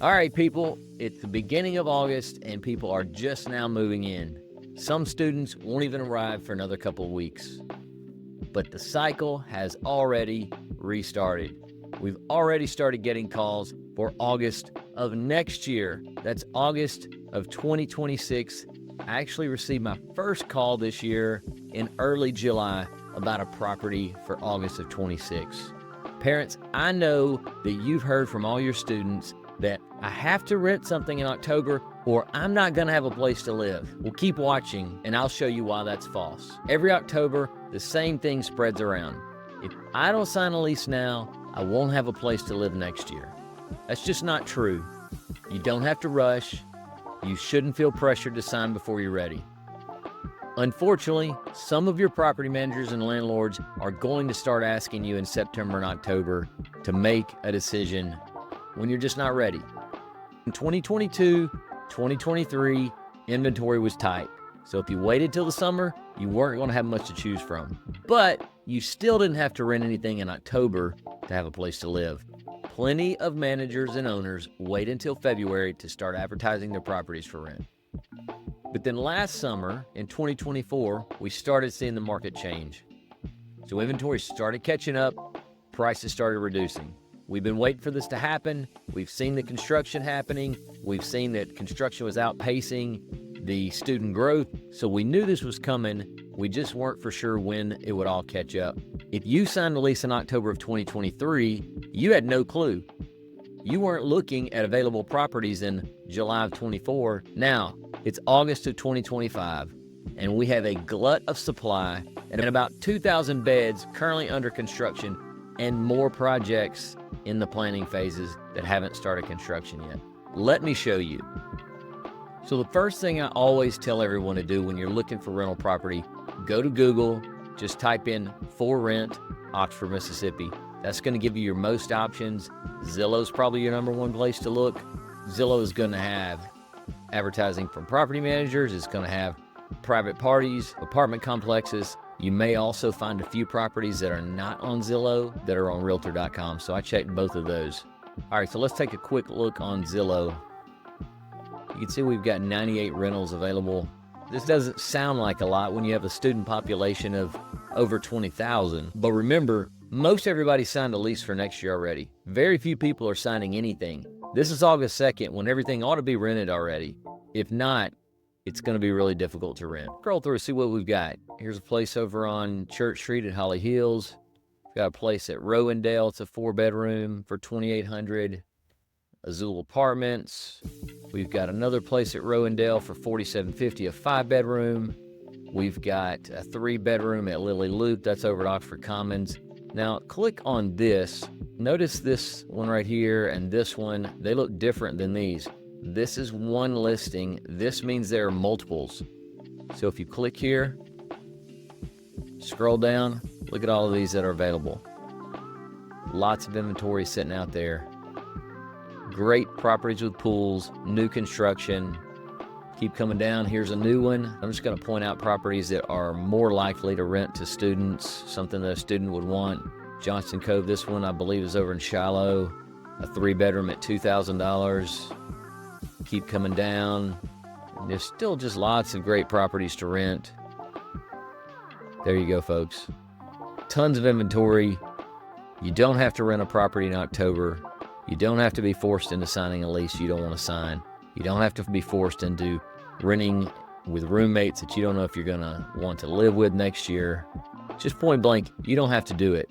All right, people, it's the beginning of August and people are just now moving in. Some students won't even arrive for another couple of weeks. But the cycle has already restarted. We've already started getting calls for August of next year. That's August of 2026. I actually received my first call this year in early July about a property for August of 26. Parents, I know that you've heard from all your students that I have to rent something in October or I'm not gonna have a place to live. Well, keep watching and I'll show you why that's false. Every October, the same thing spreads around. If I don't sign a lease now, I won't have a place to live next year. That's just not true. You don't have to rush. You shouldn't feel pressured to sign before you're ready. Unfortunately, some of your property managers and landlords are going to start asking you in September and October to make a decision when you're just not ready. In 2022, 2023, inventory was tight. So if you waited till the summer, you weren't going to have much to choose from. But you still didn't have to rent anything in October to have a place to live. Plenty of managers and owners wait until February to start advertising their properties for rent. But then last summer, in 2024, we started seeing the market change. So inventory started catching up, prices started reducing. We've been waiting for this to happen. We've seen the construction happening. We've seen that construction was outpacing the student growth. So we knew this was coming. We just weren't for sure when it would all catch up. If you signed a lease in October of 2023, you had no clue. You weren't looking at available properties in July of 24. Now, it's August of 2025, and we have a glut of supply and about 2,000 beds currently under construction and more projects in the planning phases that haven't started construction yet. Let me show you. So the first thing I always tell everyone to do when you're looking for rental property, go to Google, just type in for rent, Oxford, Mississippi. That's going to give you your most options. Zillow's probably your number one place to look. Zillow is going to have advertising from property managers. It's going to have private parties, apartment complexes. You may also find a few properties that are not on Zillow that are on Realtor.com. So I checked both of those. All right, so let's take a quick look on Zillow. You can see we've got 98 rentals available. This doesn't sound like a lot when you have a student population of over 20,000. But remember, most everybody signed a lease for next year already. Very few people are signing anything. This is August 2nd when everything ought to be rented already. If not, it's going to be really difficult to rent. Scroll through and see what we've got. Here's a place over on Church Street at Holly Hills. We've got a place at Rowendale. It's a 4-bedroom for $2,800. Azul Apartments. We've got another place at Rowendale for $4,750, a 5-bedroom. We've got a 3-bedroom at Lily Loop. That's over at Oxford Commons. Now, click on this. Notice this one right here and this one. They look different than these. This is one listing. This means there are multiples. So if you click here, scroll down, look at all of these that are available. Lots of inventory sitting out there. Great properties with pools, new construction. Keep coming down. Here's a new one. I'm just going to point out properties that are more likely to rent to students, something that a student would want. Johnston Cove, this one I believe is over in Shiloh, a 3-bedroom at $2,000. Keep coming down. There's still just lots of great properties to rent. There you go, folks. Tons of inventory. You don't have to rent a property in October. You don't have to be forced into signing a lease you don't want to sign. You don't have to be forced into renting with roommates that you don't know if you're going to want to live with next year. Just point blank, you don't have to do it.